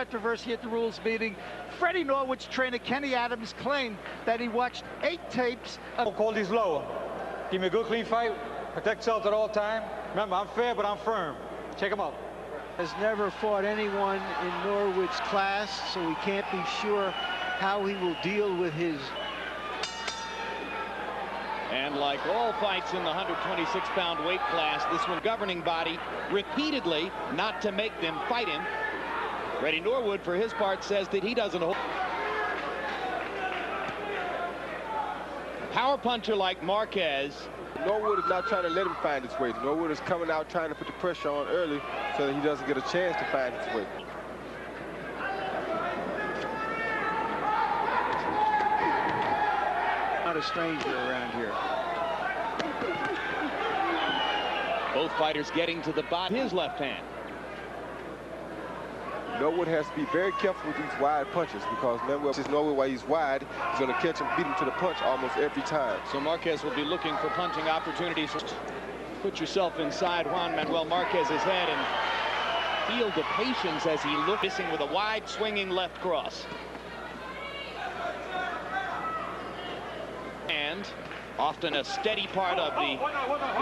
controversy at the rules meeting. Freddie Norwood's trainer, Kenny Adams, claimed that he watched 8 tapes of... Call these lower. Give me a good, clean fight. Protect yourself at all time. Remember, I'm fair, but I'm firm. Check him out. Has never fought anyone in Norwood's class, so we can't be sure how he will deal with his... And like all fights in the 126-pound weight class, this one governing body repeatedly not to make them fight him. Freddie Norwood, for his part, says that he doesn't hold. Power puncher like Marquez. Norwood is not trying to let him find his way. Norwood is coming out trying to put the pressure on early so that he doesn't get a chance to find his way. Not a stranger around here. Both fighters getting to the body. His left hand. Norwood has to be very careful with these wide punches because Manuel just Norwood while he's wide, he's going to catch him, beat him to the punch almost every time. So Marquez will be looking for punching opportunities. Put yourself inside Juan Manuel Marquez's head and feel the patience as he looks, missing with a wide swinging left cross. And often a steady part of the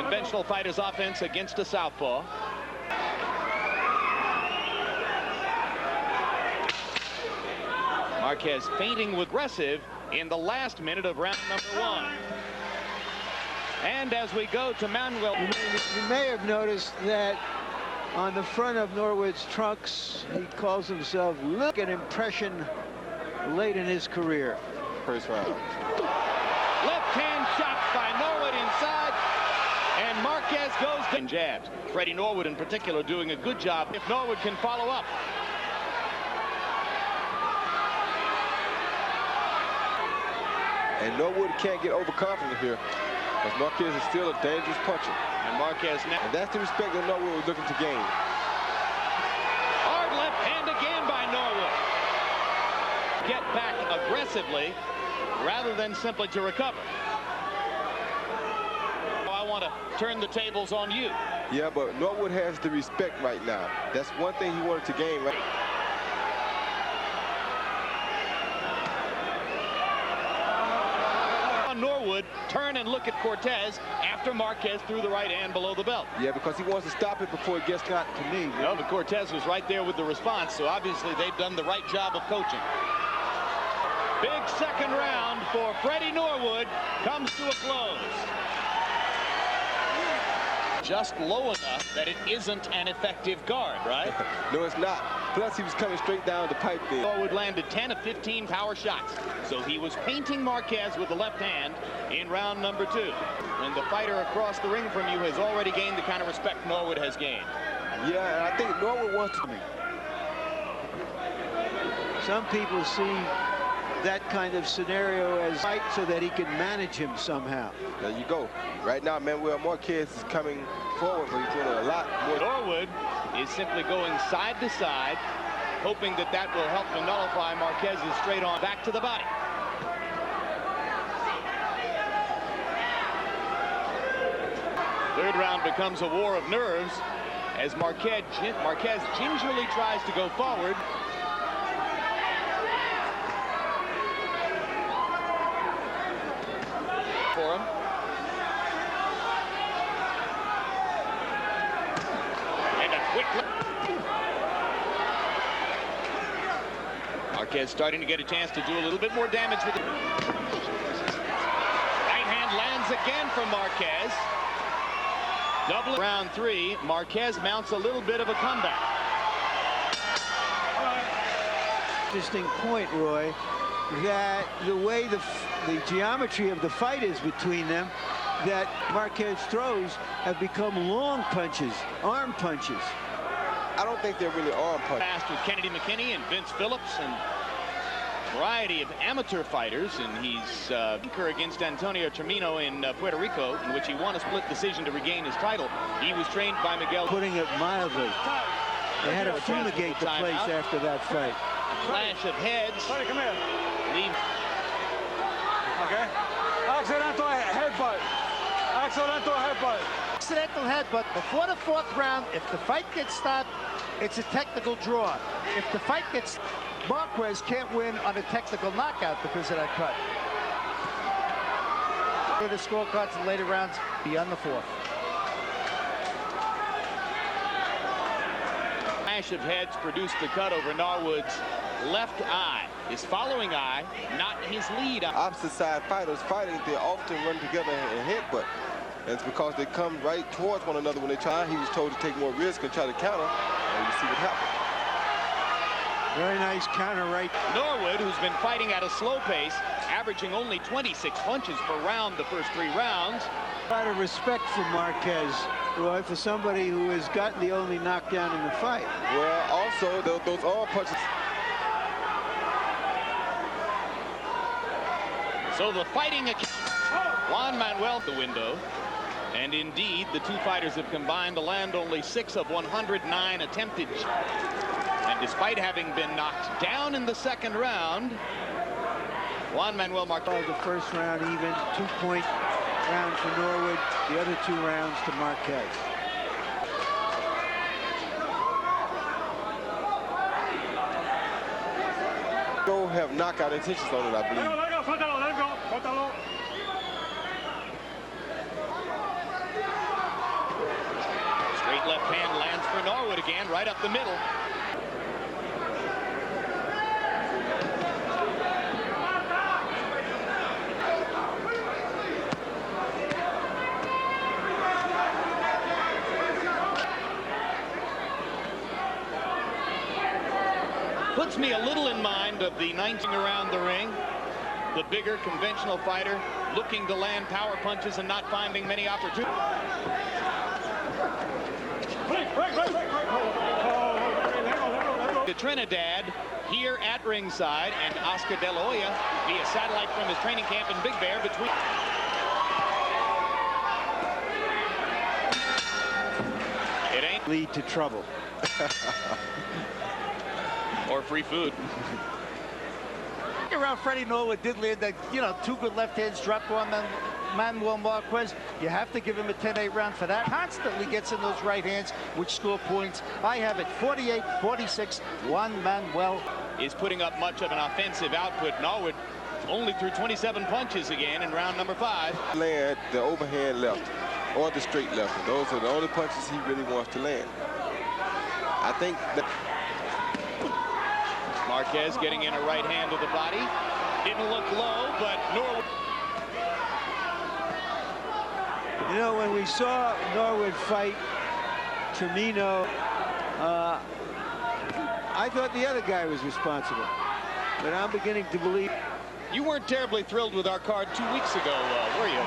conventional fighter's offense against a southpaw. Marquez feinting with aggressive in the last minute of round number 1. And as we go to Manuel. You may have noticed that on the front of Norwood's trunks, he calls himself Look an Impression late in his career. First round. Left hand shot by Norwood inside. And Marquez goes to jabs. Freddie Norwood in particular doing a good job if Norwood can follow up. And Norwood can't get overconfident here because Marquez is still a dangerous puncher. And Marquez now. And that's the respect that Norwood was looking to gain. Hard left hand again by Norwood. Get back aggressively rather than simply to recover. I want to turn the tables on you. Yeah, but Norwood has the respect right now. That's one thing he wanted to gain right. Norwood turn and look at Cortez after Marquez threw the right hand below the belt. Yeah, because he wants to stop it before it gets got to me. No, but Cortez was right there with the response, so obviously they've done the right job of coaching. Big second round for Freddie Norwood comes to a close. Just low enough that it isn't an effective guard, right? No, it's not. Plus, he was coming straight down the pipe there. Norwood landed 10 of 15 power shots. So he was painting Marquez with the left hand in round number 2. And the fighter across the ring from you has already gained the kind of respect Norwood has gained. Yeah, and I think Norwood wants to. Some people see that kind of scenario as fight so that he can manage him somehow. There you go. Right now, Manuel Marquez is coming forward, but he's doing a lot more. Norwood is simply going side to side, hoping that that will help to nullify Marquez's straight on back to the body. Third round becomes a war of nerves as Marquez gingerly tries to go forward. For him. And a quick Marquez starting to get a chance to do a little bit more damage with it. Right hand lands again from Marquez. Double round 3. Marquez mounts a little bit of a comeback. Interesting point, Roy, that the way the geometry of the fight is between them, that Marquez throws have become long punches, arm punches. I don't think they're really arm punches. Fast with Kennedy McKinney and Vince Phillips and a variety of amateur fighters, and he's against Antonio Termino in Puerto Rico, in which he won a split decision to regain his title. He was trained by Miguel. Putting it mildly. They had to fumigate the place after that fight. Clash of heads. Freddie, come here. Leave. Okay. Accidental headbutt. Accidental headbutt. Accidental headbutt before the 4th round. If the fight gets stopped, It's a technical draw. If the fight gets, Marquez can't win on a technical knockout because of that cut. For the scorecards in later rounds beyond the fourth. Flash of heads produced the cut over Norwood's left eye. His following eye, not his lead eye. Opposite side fighters fighting, they often run together and headbutt. And it's because they come right towards one another when they try. He was told to take more risk and try to counter, and you see what happened. Very nice counter right. Norwood, who's been fighting at a slow pace, averaging only 26 punches per round the first 3 rounds. A lot of respect for Marquez, Roy, for somebody who has gotten the only knockdown in the fight. Well, also, those arm punches. So the fighting Juan Manuel the window. And indeed, the two fighters have combined to land only 6 of 109 attempted. And despite having been knocked down in the second round, Juan Manuel Marquez. The first round even, 2-point round for Norwood, the other 2 rounds to Marquez. Go have knockout intentions on it, I believe. Straight left hand lands for Norwood again, right up the middle. Puts me a little in mind of the 19 around the ring. The bigger conventional fighter looking to land power punches and not finding many opportunities. To Trinidad here at ringside, and Oscar De La Hoya via satellite from his training camp in Big Bear between. It ain't Lead to trouble. or free food. Around Freddie Norwood did land that, 2 good left hands dropped on Manuel Marquez. You have to give him a 10-8 round for that. Constantly gets in those right hands, which score points. I have it 48-46. Juan Manuel Is putting up much of an offensive output. Norwood only threw 27 punches again in round number 5. Land the overhand left or the straight left. And those are the only punches he really wants to land. I think that Marquez getting in a right hand to the body. Didn't look low, but Norwood. When we saw Norwood fight Termino, I thought the other guy was responsible. But I'm beginning to believe. You weren't terribly thrilled with our card 2 weeks ago, were you?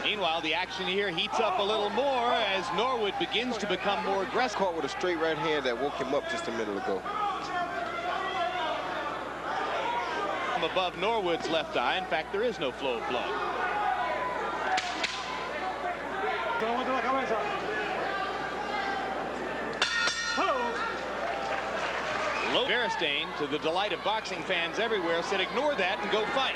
Meanwhile, the action here heats up a little more as Norwood begins to become more aggressive. caught with a straight right hand that woke him up just a minute ago. Above Norwood's left eye. In fact, there is no flow of blood. Low Beristain, to the delight of boxing fans everywhere, said ignore that and go fight.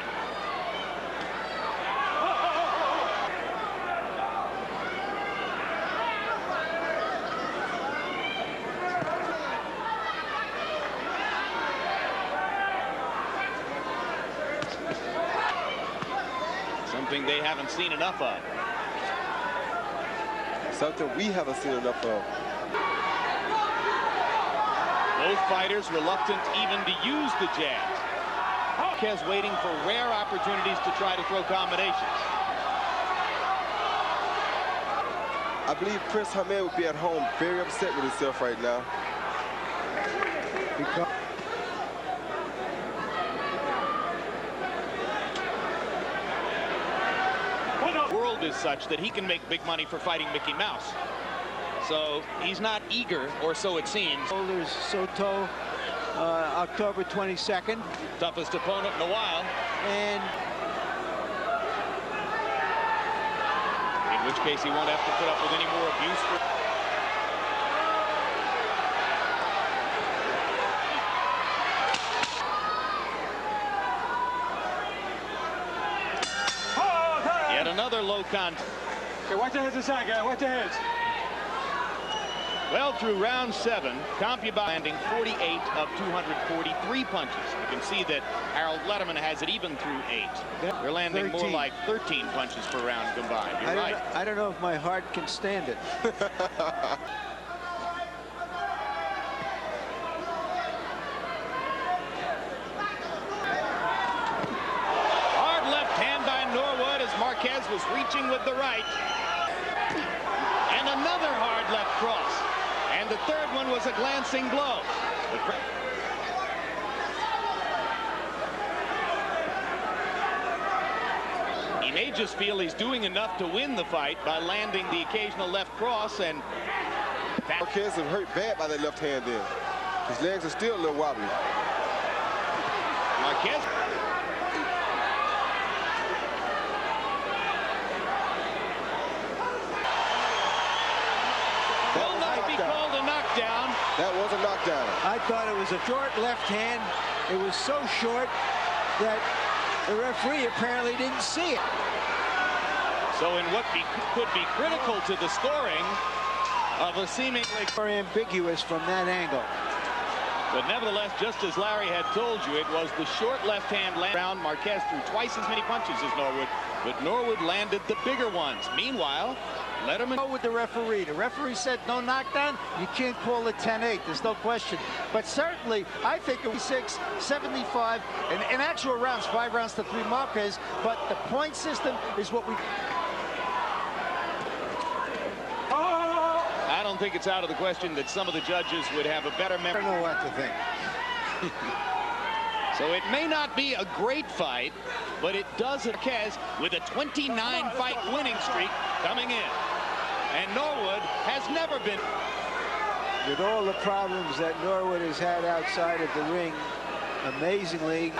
Something they haven't seen enough of. Something we haven't seen enough of. Both fighters reluctant even to use the jabs. Marquez waiting for rare opportunities to try to throw combinations. I believe Prince Hamed would be at home very upset with himself right now. Because The world is such that he can make big money for fighting Mickey Mouse. So he's not eager, or so it seems. shoulders Soto, October 22nd. Toughest opponent in a while. And In which case he won't have to put up with any more abuse. Yet another low contact. Okay, watch your heads inside, guys. Watch your heads. Well, through round 7, Compubox landing 48 of 243 punches. You can see that Harold Letterman has it even through 8. They're landing 13. more like 13 punches per round combined. You're right. I don't know if my heart can stand it. Hard left hand by Norwood as Marquez was reaching with the right. And another hard left cross. And the third one was a glancing blow. He may just feel he's doing enough to win the fight by landing the occasional left cross, and Marquez is hurt bad by that left hand there. His legs are still a little wobbly. Marquez. Will not be called a knockdown. That was a knockdown. I thought it was a short left hand. It was so short that the referee apparently didn't see it. So in what could be critical to the scoring of a seemingly Very ambiguous from that angle. But nevertheless, just as Larry had told you, it was the short left hand round. Marquez threw twice as many punches as Norwood, but Norwood landed the bigger ones. Meanwhile, Letterman Go with the referee. The referee said no knockdown. You can't call it 10-8. There's no question. But certainly, I think it was 6-75. In actual rounds, 5 rounds to 3 Marquez. But the point system is what we. I don't think it's out of the question that some of the judges would have a better I memory. don't know what to think. So it may not be a great fight, but it does have Marquez with a 29-fight winning streak coming in. And Norwood has never been. With all the problems that Norwood has had outside of the ring, amazingly.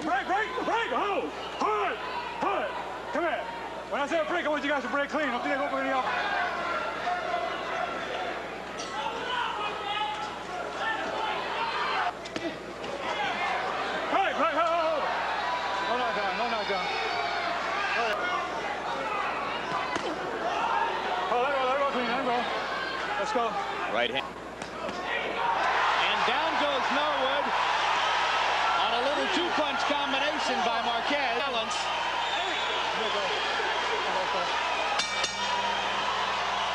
Break, hold, hard, hard. Come here. When I say break, I want you guys to break clean. Don't think I go for any off. Break, hold. No knockdown, no knockdown. Oh, let go clean, let go. Let's go. Right hand. And down goes Norwood on a little 2-punch combination by Marquez. Balance.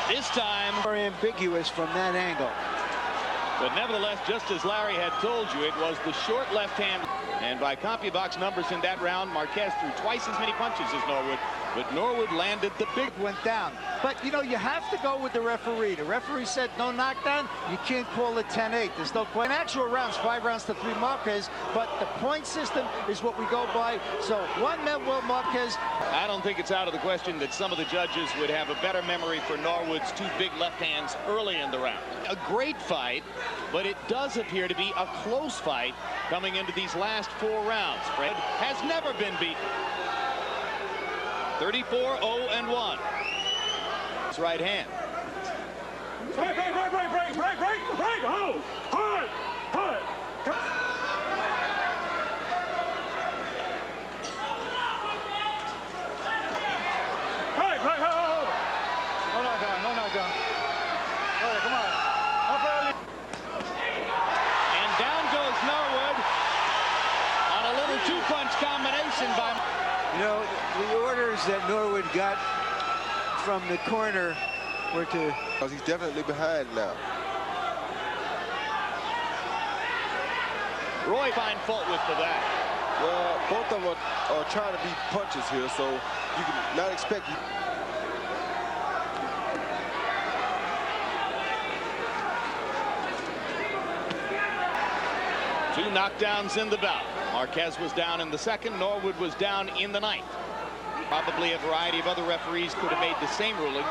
This time. Very ambiguous from that angle. But nevertheless, just as Larry had told you, it was the short left hand. And by Compubox numbers in that round, Marquez threw twice as many punches as Norwood. But Norwood landed the big Went down. But, you know, you have to go with the referee. The referee said no knockdown. You can't call it 10-8. There's no question. In actual rounds, 5 rounds to 3 Marquez. But the point system is what we go by. So one Manuel Marquez. I don't think it's out of the question that some of the judges would have a better memory for Norwood's 2 big left hands early in the round. A great fight, but it does appear to be a close fight coming into these last 4 rounds. Fred has never been beaten. 34-0-1. His right hand. Break, hold, hard, hard. Break, hold. No knockdown, no knockdown. All right, come on. And down goes Norwood on a little 2-punch combination by. You know, the orders that Norwood got from the corner were to. Because he's definitely behind now. Roy find fault with for that. Well, both of them are trying to be punches here, so you can not expect. Two knockdowns in the bout. Marquez was down in the second. Norwood was down in the 9th. Probably a variety of other referees could have made the same ruling.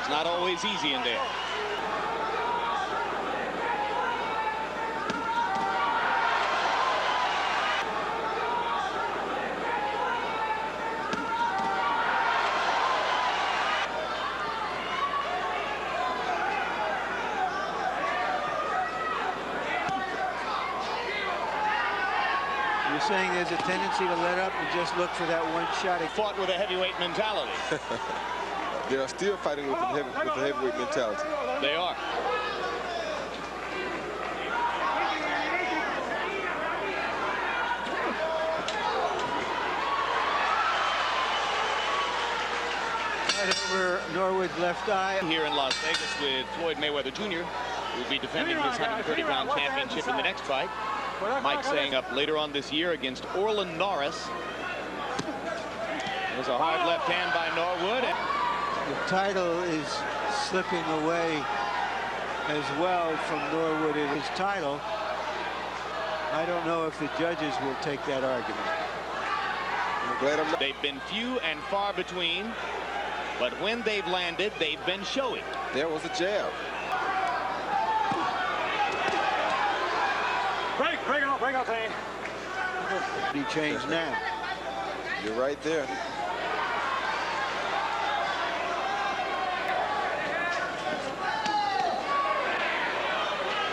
It's not always easy in there. You saying there's a tendency to let up and just look for that one shot. Fought with a heavyweight mentality. They are still fighting with the heavyweight mentality. They are. Right over Norwood's left eye. Here in Las Vegas with Floyd Mayweather Jr., who will be defending his 130-pound championship in the next fight. Mike saying up later on this year against Orlin Norris. There's a hard left hand by Norwood. The title is slipping away as well from Norwood in his title. I don't know if the judges will take that argument. I'm glad I'm not. They've been few and far between, but when they've landed, they've been showy. There was a jab. Break out, Payne. He changed now. You're right there.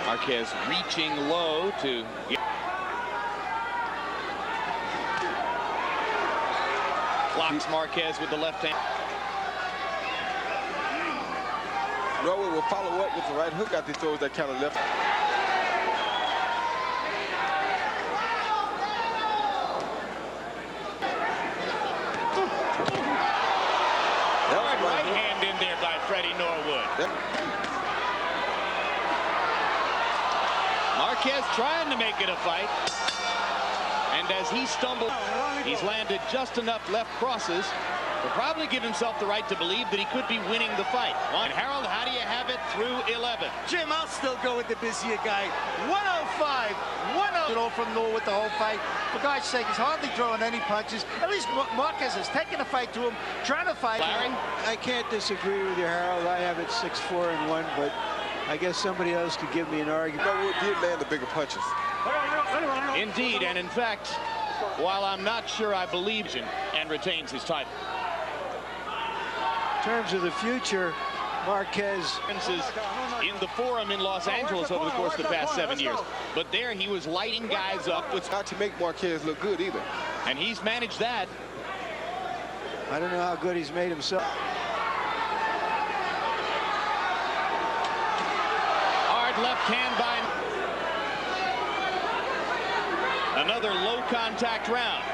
Marquez reaching low to blocks Marquez with the left hand. Norwood will follow up with the right hook after he throws that counter left. Hard right hand in there by Freddie Norwood. Marquez trying to make it a fight. And as he stumbled, he's landed just enough left crosses to probably give himself the right to believe that he could be winning the fight. And Harold, how do you have it through 11? Jim, I'll still go with the busier guy. 105, 1-0 from Norwood the whole fight. For God's sake, he's hardly throwing any punches. At least Marquez has taken a fight to him, trying to fight. Larry? I can't disagree with you, Harold. I have it 6-4-1, but I guess somebody else could give me an argument. Norwood did land the bigger punches. Indeed, and in fact, while I'm not sure I believe him, and retains his title. In terms of the future, Marquez In the Forum in Los Angeles over the course of the past 7 years. But there he was lighting guys up with, Not to make Marquez look good either. and he's managed that. I don't know how good he's made himself. Hard left hand by another low contact round.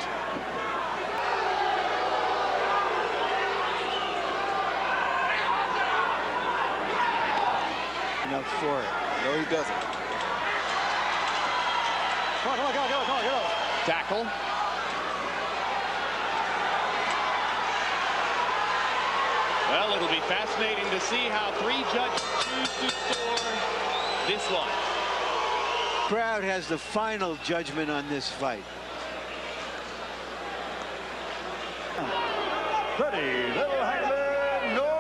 Enough for it. No, he doesn't. Come on, get up. Tackle. Well, it'll be fascinating to see how three judges choose to score this one. Crowd has the final judgment on this fight. Freddie, Little Hangman, Norwood.